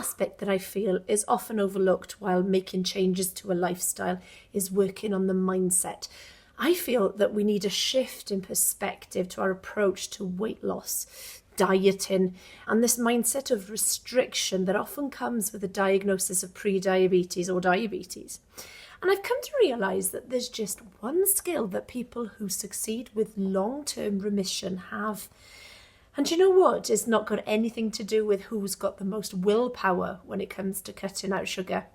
aspect that I feel is often overlooked while making changes to a lifestyle is working on the mindset. I feel that we need a shift in perspective to our approach to weight loss, dieting, and this mindset of restriction that often comes with a diagnosis of pre-diabetes or diabetes. And I've come to realise that there's just one skill that people who succeed with long-term remission have. And you know what? It's not got anything to do with who's got the most willpower when it comes to cutting out sugar.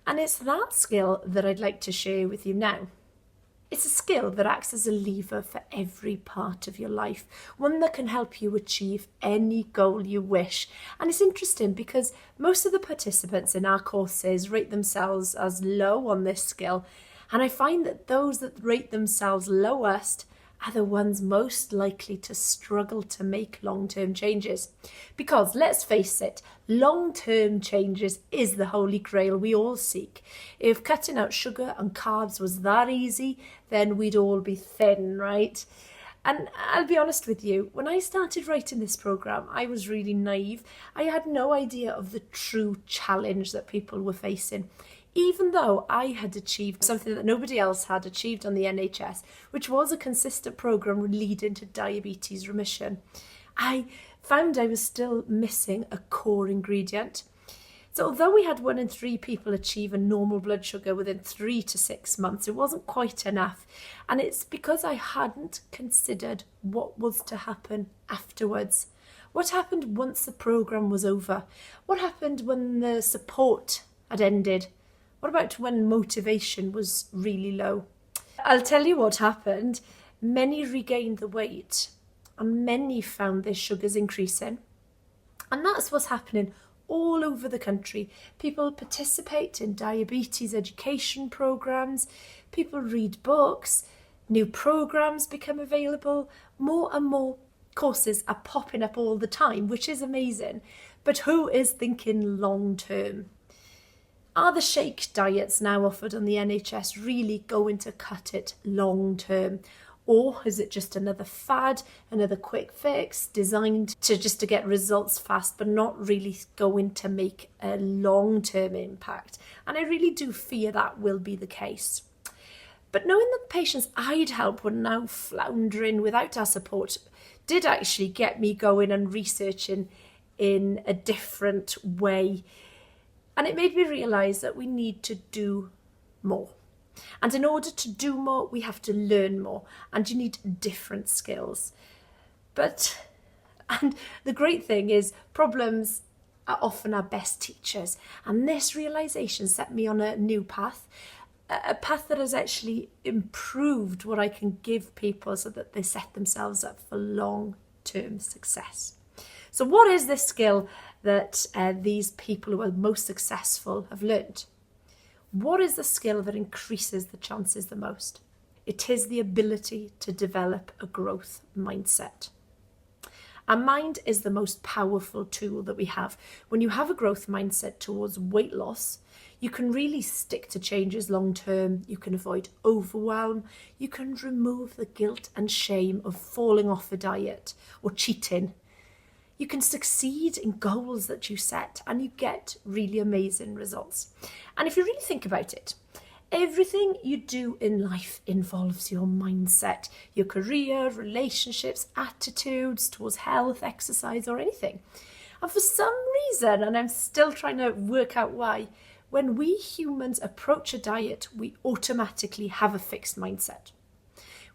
And it's that skill that I'd like to share with you now. It's a skill that acts as a lever for every part of your life, one that can help you achieve any goal you wish. And it's interesting because most of the participants in our courses rate themselves as low on this skill. And I find that those that rate themselves lowest are the ones most likely to struggle to make long-term changes. Because let's face it, long-term changes is the holy grail we all seek. If cutting out sugar and carbs was that easy, then we'd all be thin, right? And I'll be honest with you, when I started writing this program, I was really naive. I had no idea of the true challenge that people were facing. Even though I had achieved something that nobody else had achieved on the NHS, which was a consistent programme leading to diabetes remission, I found I was still missing a core ingredient. So although we had 1 in 3 people achieve a normal blood sugar within 3 to 6 months, it wasn't quite enough. And it's because I hadn't considered what was to happen afterwards. What happened once the programme was over? What happened when the support had ended? What about when motivation was really low? I'll tell you what happened. Many regained the weight and many found their sugars increasing. And that's what's happening all over the country. People participate in diabetes education programs. People read books. New programs become available. More and more courses are popping up all the time, which is amazing. But who is thinking long term? Are the shake diets now offered on the NHS really going to cut it long term? Or is it just another fad, another quick fix designed to get results fast, but not really going to make a long-term impact? And I really do fear that will be the case. But knowing that the patients I'd help were now floundering without our support did actually get me going and researching in a different way. And it made me realise that we need to do more. And in order to do more, we have to learn more. And you need different skills. And the great thing is problems are often our best teachers. And this realisation set me on a new path. A path that has actually improved what I can give people so that they set themselves up for long-term success. So what is this skill that these people who are most successful have learned? What is the skill that increases the chances the most? It is the ability to develop a growth mindset. Our mind is the most powerful tool that we have. When you have a growth mindset towards weight loss, you can really stick to changes long term. You can avoid overwhelm. You can remove the guilt and shame of falling off a diet or cheating. You can succeed in goals that you set and you get really amazing results. And if you really think about it, everything you do in life involves your mindset, your career, relationships, attitudes towards health, exercise, or anything. And for some reason, and I'm still trying to work out why, when we humans approach a diet, we automatically have a fixed mindset.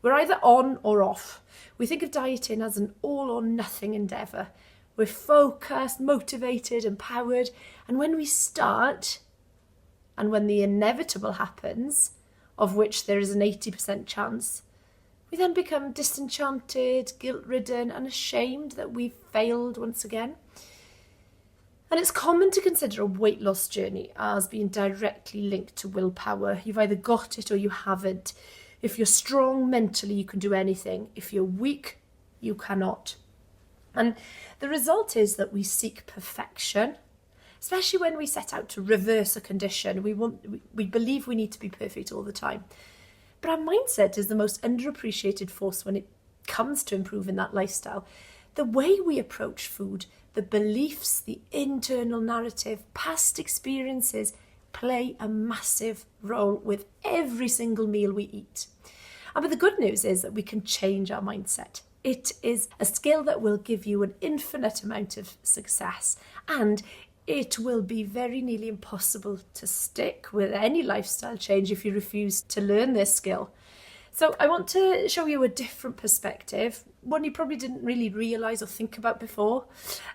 We're either on or off. We think of dieting as an all or nothing endeavour. We're focused, motivated, empowered. And when we start, and when the inevitable happens, of which there is an 80% chance, we then become disenchanted, guilt-ridden, and ashamed that we've failed once again. And it's common to consider a weight loss journey as being directly linked to willpower. You've either got it or you haven't. If you're strong mentally, you can do anything. If you're weak, you cannot. And the result is that we seek perfection, especially when we set out to reverse a condition. We believe we need to be perfect all the time. But our mindset is the most underappreciated force when it comes to improving that lifestyle. The way we approach food, the beliefs, the internal narrative, past experiences play a massive role with every single meal we eat. But the good news is that we can change our mindset. It is a skill that will give you an infinite amount of success, and it will be very nearly impossible to stick with any lifestyle change if you refuse to learn this skill. So I want to show you a different perspective, one you probably didn't really realise or think about before.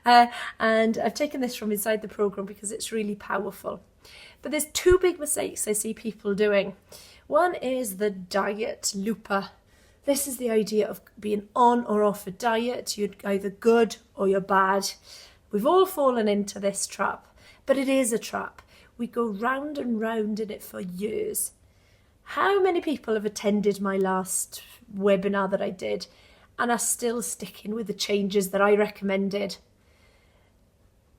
And I've taken this from inside the programme because it's really powerful. But there's two big mistakes I see people doing. One is the diet looper. This is the idea of being on or off a diet. You're either good or you're bad. We've all fallen into this trap, but it is a trap. We go round and round in it for years. How many people have attended my last webinar that I did and are still sticking with the changes that I recommended?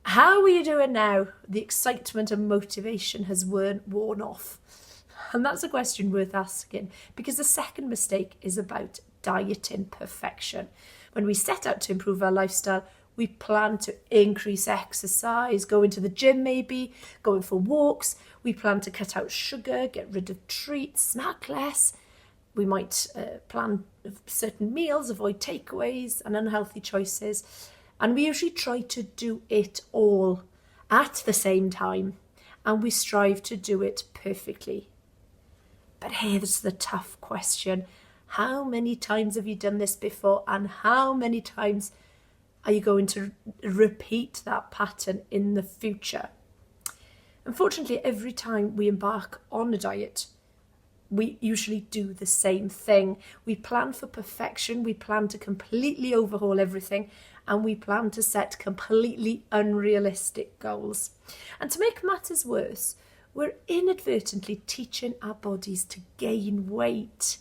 How are you doing now? The excitement and motivation has worn off. And that's a question worth asking, because the second mistake is about dieting perfection. When we set out to improve our lifestyle, we plan to increase exercise, go into the gym maybe, going for walks. We plan to cut out sugar, get rid of treats, snack less. We might plan certain meals, avoid takeaways and unhealthy choices. And we usually try to do it all at the same time. And we strive to do it perfectly. But here's the tough question. How many times have you done this before, and how many times are you going to repeat that pattern in the future? Unfortunately, every time we embark on a diet, we usually do the same thing. We plan for perfection, we plan to completely overhaul everything, and we plan to set completely unrealistic goals. And to make matters worse, we're inadvertently teaching our bodies to gain weight.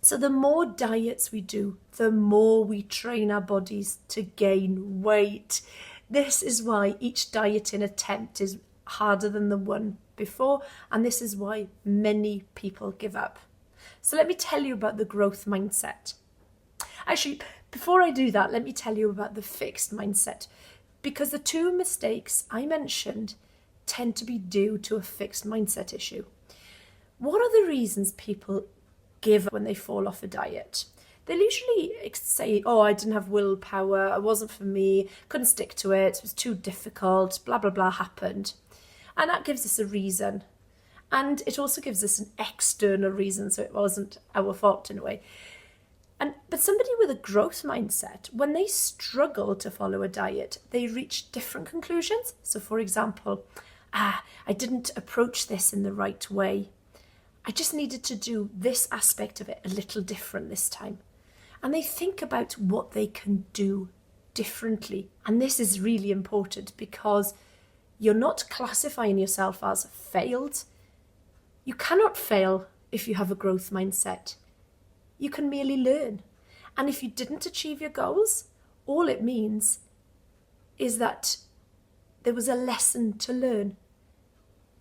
So the more diets we do, the more we train our bodies to gain weight. This is why each dieting attempt is harder than the one before, and this is why many people give up. So let me tell you about the growth mindset. Actually, before I do that, let me tell you about the fixed mindset, because the two mistakes I mentioned tend to be due to a fixed mindset issue. What are the reasons people give when they fall off a diet? They'll usually say, oh, I didn't have willpower, it wasn't for me, couldn't stick to it, it was too difficult, blah, blah, blah happened. And that gives us a reason. And it also gives us an external reason, so it wasn't our fault in a way. But somebody with a growth mindset, when they struggle to follow a diet, they reach different conclusions. So for example, I didn't approach this in the right way. I just needed to do this aspect of it a little different this time. And they think about what they can do differently. And this is really important because you're not classifying yourself as failed. You cannot fail if you have a growth mindset. You can merely learn. And if you didn't achieve your goals, all it means is that there was a lesson to learn.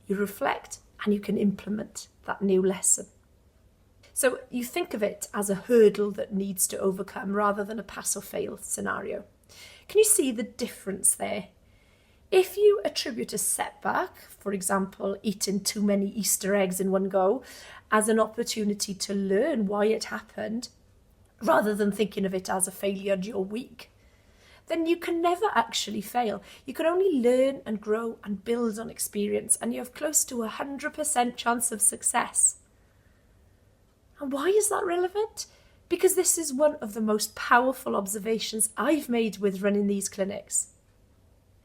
You reflect and you can implement that new lesson. So you think of it as a hurdle that needs to overcome rather than a pass or fail scenario. Can you see the difference there? If you attribute a setback, for example, eating too many Easter eggs in one go, as an opportunity to learn why it happened, rather than thinking of it as a failure and you're weak, then you can never actually fail. You can only learn and grow and build on experience, and you have close to 100% chance of success. And why is that relevant? Because this is one of the most powerful observations I've made with running these clinics.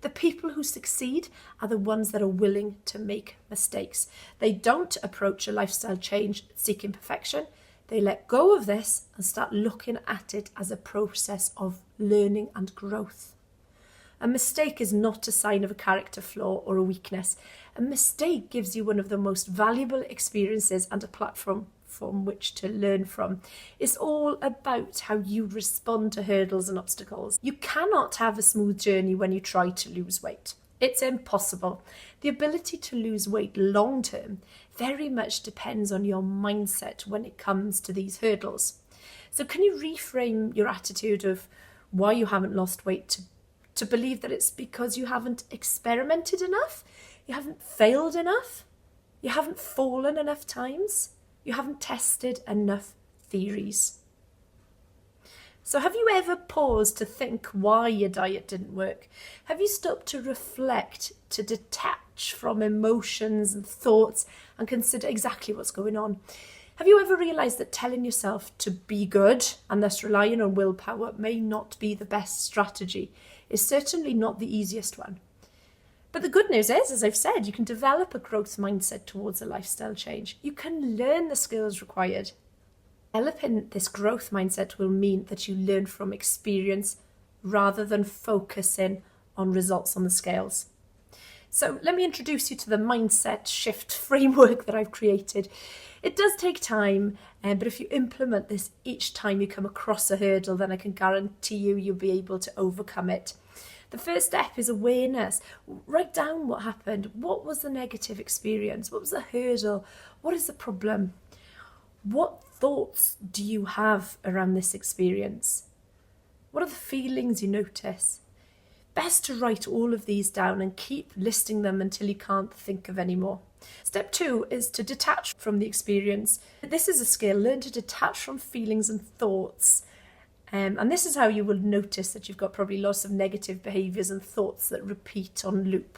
The people who succeed are the ones that are willing to make mistakes. They don't approach a lifestyle change seeking perfection. They let go of this and start looking at it as a process of learning and growth. A mistake is not a sign of a character flaw or a weakness. A mistake gives you one of the most valuable experiences and a platform from which to learn from. It's all about how you respond to hurdles and obstacles. You cannot have a smooth journey when you try to lose weight. It's impossible. The ability to lose weight long term very much depends on your mindset when it comes to these hurdles. So can you reframe your attitude of why you haven't lost weight, to believe that it's because you haven't experimented enough, you haven't failed enough, you haven't fallen enough times, you haven't tested enough theories. So have you ever paused to think why your diet didn't work? Have you stopped to reflect, to detach from emotions and thoughts and consider exactly what's going on? Have you ever realised that telling yourself to be good and thus relying on willpower may not be the best strategy? It's certainly not the easiest one. But the good news is, as I've said, you can develop a growth mindset towards a lifestyle change. You can learn the skills required. Developing this growth mindset will mean that you learn from experience rather than focusing on results on the scales. So let me introduce you to the mindset shift framework that I've created. It does take time, but if you implement this each time you come across a hurdle, then I can guarantee you'll be able to overcome it. The first step is awareness. Write down what happened. What was the negative experience? What was the hurdle? What is the problem? What thoughts do you have around this experience? What are the feelings you notice? Best to write all of these down and keep listing them until you can't think of any more. Step 2 is to detach from the experience. This is a skill. Learn to detach from feelings and thoughts. And this is how you will notice that you've got probably lots of negative behaviours and thoughts that repeat on loop.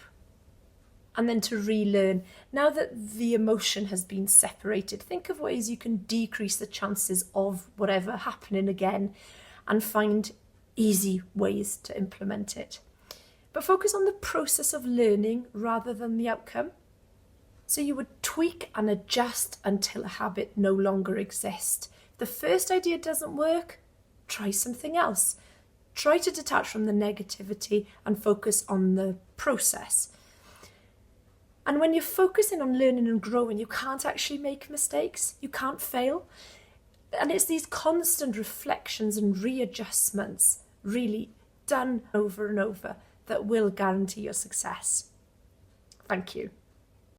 And then to relearn. Now that the emotion has been separated, think of ways you can decrease the chances of whatever happening again and find easy ways to implement it. But focus on the process of learning rather than the outcome. So you would tweak and adjust until a habit no longer exists. If the first idea doesn't work, try something else. Try to detach from the negativity and focus on the process. And when you're focusing on learning and growing, you can't actually make mistakes. You can't fail. And it's these constant reflections and readjustments, really done over and over, that will guarantee your success. Thank you.